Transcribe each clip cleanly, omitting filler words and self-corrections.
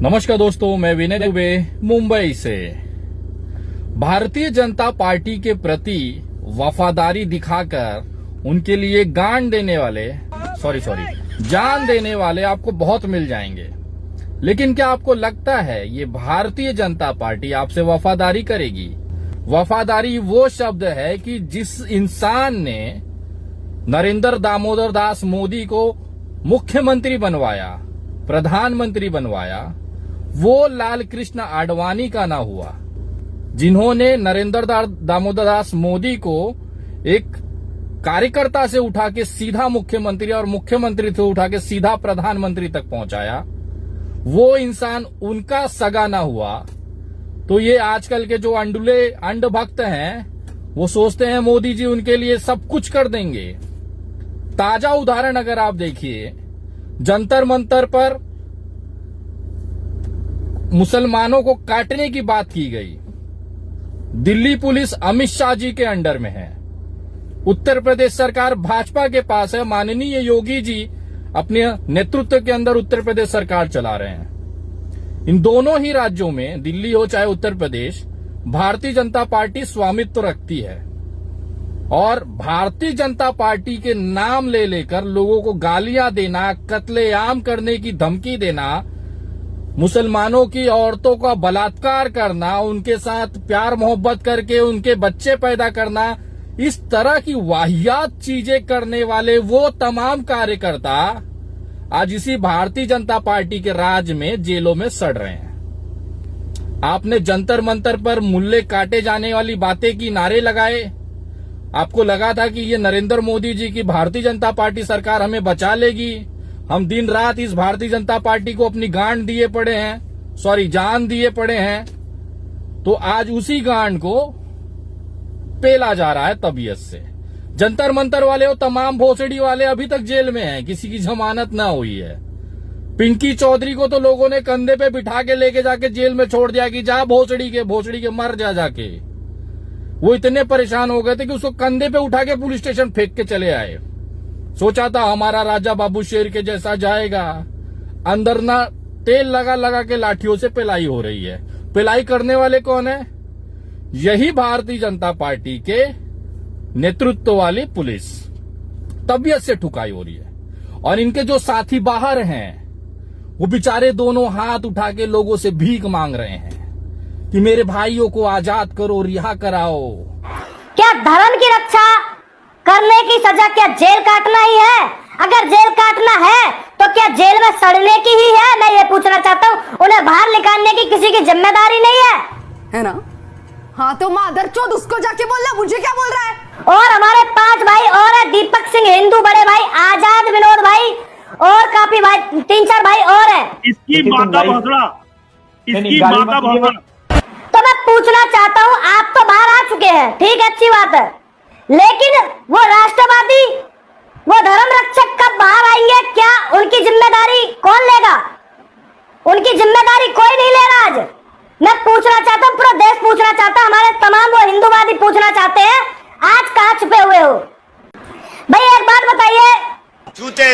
नमस्कार दोस्तों, मैं विनय दुबे मुंबई से। भारतीय जनता पार्टी के प्रति वफादारी दिखाकर उनके लिए जान देने वाले आपको बहुत मिल जाएंगे। लेकिन क्या आपको लगता है ये भारतीय जनता पार्टी आपसे वफादारी करेगी? वफादारी वो शब्द है कि जिस इंसान ने नरेंद्र दामोदर दास मोदी को मुख्यमंत्री बनवाया, प्रधानमंत्री बनवाया, वो लाल कृष्ण आडवाणी का ना हुआ, जिन्होंने नरेंद्र दामोदर दास मोदी को एक कार्यकर्ता से उठा के सीधा मुख्यमंत्री और मुख्यमंत्री से उठा के सीधा प्रधानमंत्री तक पहुंचाया, वो इंसान उनका सगा ना हुआ। तो ये आजकल के जो अंध भक्त हैं वो सोचते हैं मोदी जी उनके लिए सब कुछ कर देंगे। ताजा उदाहरण अगर आप देखिए, जंतर मंतर पर मुसलमानों को काटने की बात की गई। दिल्ली पुलिस अमित शाह जी के अंडर में है, उत्तर प्रदेश सरकार भाजपा के पास है। माननीय योगी जी अपने नेतृत्व के अंदर उत्तर प्रदेश सरकार चला रहे हैं। इन दोनों ही राज्यों में, दिल्ली हो चाहे उत्तर प्रदेश, भारतीय जनता पार्टी स्वामित्व रखती है। और भारतीय जनता पार्टी के नाम ले लेकर लोगों को गालियां देना, कत्लेआम करने की धमकी देना, मुसलमानों की औरतों का बलात्कार करना, उनके साथ प्यार मोहब्बत करके उनके बच्चे पैदा करना, इस तरह की वाहियात चीजें करने वाले वो तमाम कार्यकर्ता आज इसी भारतीय जनता पार्टी के राज में जेलों में सड़ रहे हैं। आपने जंतर मंतर पर मुल्ले काटे जाने वाली बातें की, नारे लगाए। आपको लगा था कि ये नरेंद्र मोदी जी की भारतीय जनता पार्टी सरकार हमें बचा लेगी। हम दिन रात इस भारतीय जनता पार्टी को अपनी जान दिए पड़े हैं। तो आज उसी गांड को पेला जा रहा है तबीयत से। जंतर मंतर वाले और तमाम भोसड़ी वाले अभी तक जेल में हैं, किसी की जमानत ना हुई है। पिंकी चौधरी को तो लोगों ने कंधे पे बिठा के लेके जाके जेल में छोड़ दिया कि जा भोसड़ी के मर जा जाके। वो इतने परेशान हो गए थे कि उसको कंधे पे उठा के पुलिस स्टेशन फेंक के चले आए। सोचा था हमारा राजा बाबू शेर के जैसा जाएगा। अंदर ना तेल लगा लगा के लाठियों से पिलाई हो रही है। पिलाई करने वाले कौन है? यही भारतीय जनता पार्टी के नेतृत्व वाली पुलिस। तबीयत से ठुकाई हो रही है। और इनके जो साथी बाहर हैं वो बेचारे दोनों हाथ उठा के लोगों से भीख मांग रहे हैं कि मेरे भाइयों को आजाद करो, रिहा कराओ। क्या धर्म की रक्षा करने की सजा क्या जेल काटना ही है? अगर जेल काटना है तो क्या जेल में सड़ने की ही है? मैं ये पूछना चाहता हूँ। उन्हें बाहर निकालने की किसी की जिम्मेदारी नहीं है ना? हाँ तो मादरचोद उसको जाके बोल रहा, मुझे क्या बोल रहा है? और हमारे 5 भाई और है, दीपक सिंह हिंदू बड़े भाई, आजाद विनोद भाई और काफी भाई, 3-4 भाई और है। इसकी माता भोसड़ा। तो मैं पूछना चाहता हूँ, आप तो बाहर आ चुके हैं, ठीक है, अच्छी बात है, लेकिन वो राष्ट्रवादी, वो धर्म रक्षक कब बाहर आएंगे? क्या उनकी जिम्मेदारी कौन लेगा? उनकी जिम्मेदारी कोई नहीं ले रहा। आज मैं पूछना चाहता हूँ, पूरा देश पूछना चाहता है, हमारे तमाम वो हिंदूवादी पूछना चाहते हैं, आज कहाँ छुपे हुए हो? भाई एक बात बताइए। छूते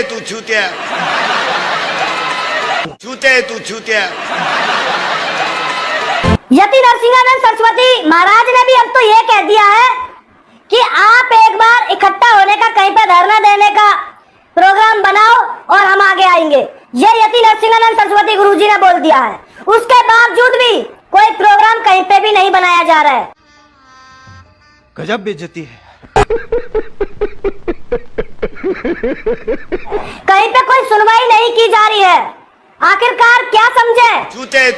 यति नरसिंहानंद सरस्वती महाराज ने भी अब तो ये कह दिया है कि आप एक बार इकट्ठा होने का, कहीं पे धरना देने का प्रोग्राम बनाओ और हम आगे आएंगे। ये यति नरसिंहानंद सरस्वती गुरुजी ने बोल दिया है। उसके बावजूद भी कोई प्रोग्राम कहीं पे भी नहीं बनाया जा रहा है। गजब बेइज्जती है। कहीं पे कोई सुनवाई नहीं की जा रही है। आखिरकार क्या समझे? छूते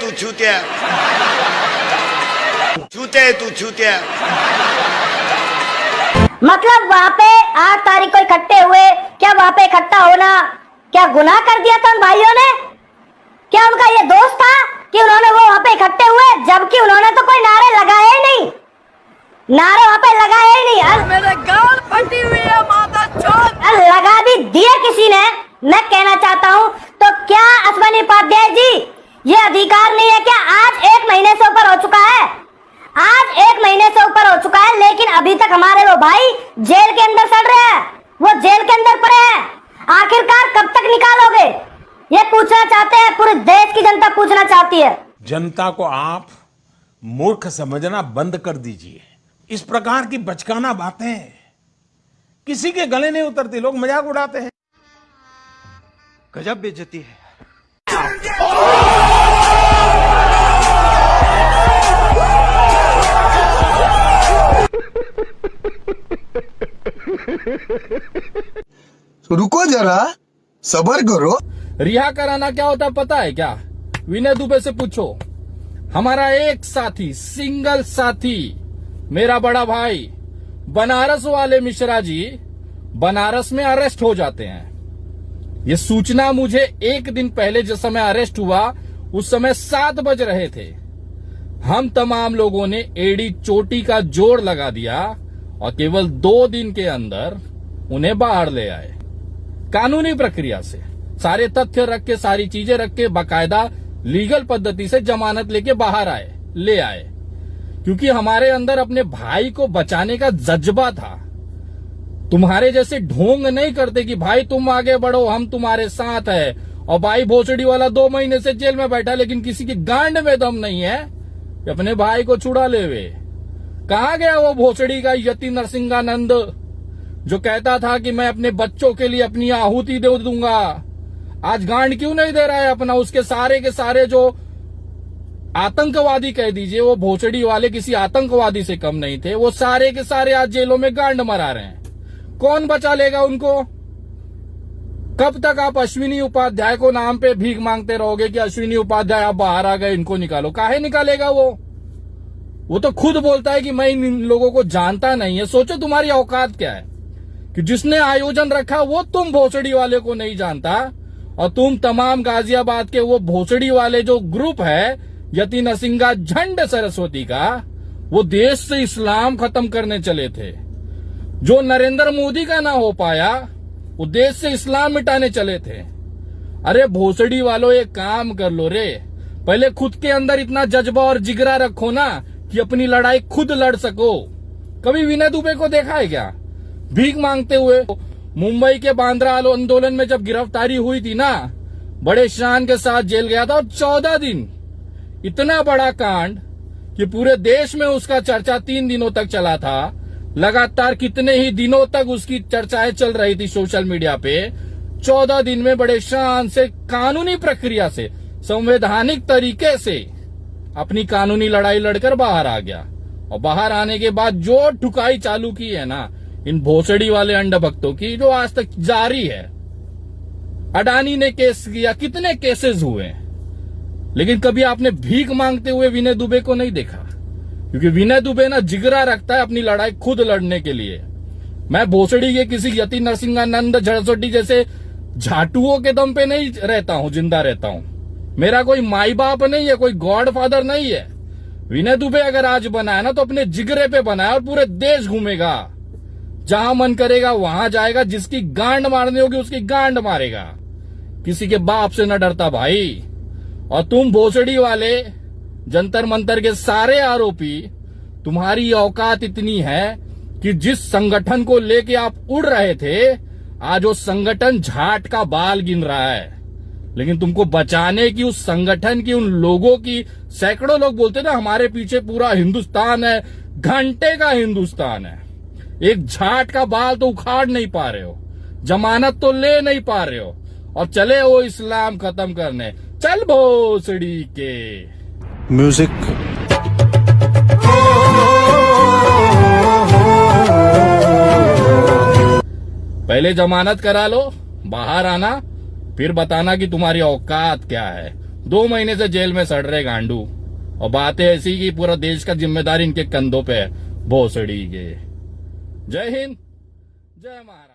मतलब वहाँ पे 8 तारीख को इकट्ठे हुए, क्या वहाँ पे इकट्ठा होना क्या गुनाह कर दिया था उन भाइयों ने? क्या उनका ये दोस्त था कि उन्होंने वो वहाँ पे इकट्ठे हुए, जबकि उन्होंने तो कोई नारे लगाए ही नहीं, नारे वहाँ पे लगाए ही नहीं। मेरे गाल फटी हुई है माता चोद। लगा भी दिए किसी ने। मैं कहना चाहता हूँ, तो क्या अश्विनी उपाध्याय जी, ये अधिकार नहीं है क्या? आज 1 महीने से ऊपर हो चुका है, आज 1 महीने से ऊपर हो चुका है, लेकिन अभी तक हमारे वो भाई जेल के अंदर सड़ रहे हैं, वो जेल के अंदर पड़े हैं। आखिरकार कब तक निकालोगे? ये पूछना चाहते हैं, पूरे देश की जनता पूछना चाहती है। जनता को आप मूर्ख समझना बंद कर दीजिए। इस प्रकार की बचकाना बातें किसी के गले नहीं उतरती, लोग मजाक उड़ाते हैं। गजब बेइज्जती है। रुको जरा, सबर करो। रिहा कराना क्या होता है पता है क्या? विनय दुबे से पूछो। हमारा एक साथी, सिंगल साथी, मेरा बड़ा भाई बनारस वाले मिश्रा जी बनारस में अरेस्ट हो जाते हैं। ये सूचना मुझे एक दिन पहले जिस समय अरेस्ट हुआ उस समय 7 बज रहे थे। हम तमाम लोगों ने एड़ी चोटी का जोड़ लगा दिया और केवल 2 दिन के अंदर उन्हें बाहर ले आए। कानूनी प्रक्रिया से सारे तथ्य रख के, सारी चीजें रख के, बाकायदा लीगल पद्धति से जमानत लेके बाहर ले आए, क्योंकि हमारे अंदर अपने भाई को बचाने का जज्बा था। तुम्हारे जैसे ढोंग नहीं करते कि भाई तुम आगे बढ़ो, हम तुम्हारे साथ है। और भाई भोसड़ी वाला 2 महीने से जेल में बैठा, लेकिन किसी की गांड में दम नहीं है कि अपने भाई को छुड़ा ले वे। कहां गया वो भोसड़ी का यति नरसिंहानंद जो कहता था कि मैं अपने बच्चों के लिए अपनी आहुति दे दूंगा? आज गांड क्यों नहीं दे रहा है अपना? उसके सारे के सारे जो आतंकवादी कह दीजिए, वो भोसड़ी वाले किसी आतंकवादी से कम नहीं थे। वो सारे के सारे आज जेलों में गांड मरा रहे हैं। कौन बचा लेगा उनको? कब तक आप अश्विनी उपाध्याय को नाम पे भीख मांगते रहोगे कि अश्विनी उपाध्याय आप बाहर आ गए, इनको निकालो? काहे निकालेगा वो तो खुद बोलता है कि मैं इन लोगों को जानता नहीं है। सोचो तुम्हारी औकात क्या है कि जिसने आयोजन रखा वो तुम भोसड़ी वाले को नहीं जानता, और तुम तमाम गाजियाबाद के वो भोसड़ी वाले जो ग्रुप है यति नरसिंहा झंड सरस्वती का, वो देश से इस्लाम खत्म करने चले थे। जो नरेंद्र मोदी का ना हो पाया वो देश से इस्लाम मिटाने चले थे। अरे भोसड़ी वालों, एक काम कर लो रे, पहले खुद के अंदर इतना जज्बा और जिगरा रखो ना कि अपनी लड़ाई खुद लड़ सको। कभी विनय दुबे को देखा है क्या भीख मांगते हुए? मुंबई के बांद्रा आंदोलन में जब गिरफ्तारी हुई थी ना, बड़े शान के साथ जेल गया था और 14 दिन, इतना बड़ा कांड कि पूरे देश में उसका चर्चा 3 दिनों तक चला था। लगातार कितने ही दिनों तक उसकी चर्चाएं चल रही थी सोशल मीडिया पे। 14 दिन में बड़े शान से, कानूनी प्रक्रिया से, संवैधानिक तरीके से अपनी कानूनी लड़ाई लड़कर बाहर आ गया। और बाहर आने के बाद जो ठुकाई चालू की है ना इन भोसड़ी वाले अंडभक्तों की, जो आज तक जारी है। अडानी ने केस किया, कितने केसेस हुए, लेकिन कभी आपने भीख मांगते हुए विनय दुबे को नहीं देखा, क्योंकि विनय दुबे ना जिगरा रखता है अपनी लड़ाई खुद लड़ने के लिए। मैं भोसड़ी के किसी यति नरसिंहानंद झड़सोटी जैसे झाटुओं के दम पे नहीं रहता हूं, जिंदा रहता हूं। मेरा कोई माई बाप नहीं है, कोई गॉड फादर नहीं है। विनय दुबे अगर आज बना है ना तो अपने जिगरे पे बना है और पूरे देश घूमेगा, जहां मन करेगा वहां जाएगा, जिसकी गांड मारनी होगी उसकी गांड मारेगा। किसी के बाप से न डरता भाई। और तुम भोसड़ी वाले जंतर मंतर के सारे आरोपी, तुम्हारी औकात इतनी है कि जिस संगठन को लेके आप उड़ रहे थे, आज वो संगठन झाट का बाल गिन रहा है। लेकिन तुमको बचाने की उस संगठन की, उन लोगों की, सैकड़ों लोग बोलते ना हमारे पीछे पूरा हिंदुस्तान है, घंटे का हिंदुस्तान है। एक झाट का बाल तो उखाड़ नहीं पा रहे हो, जमानत तो ले नहीं पा रहे हो, और चले वो इस्लाम खत्म करने। चल भोसड़ी के म्यूजिक। पहले जमानत करा लो, बाहर आना, फिर बताना कि तुम्हारी औकात क्या है। 2 महीने से जेल में सड़ रहे गांडू, और बातें ऐसी कि पूरा देश का जिम्मेदारी इनके कंधों पे है। भोसड़ी के। जय हिंद, जय महाराज।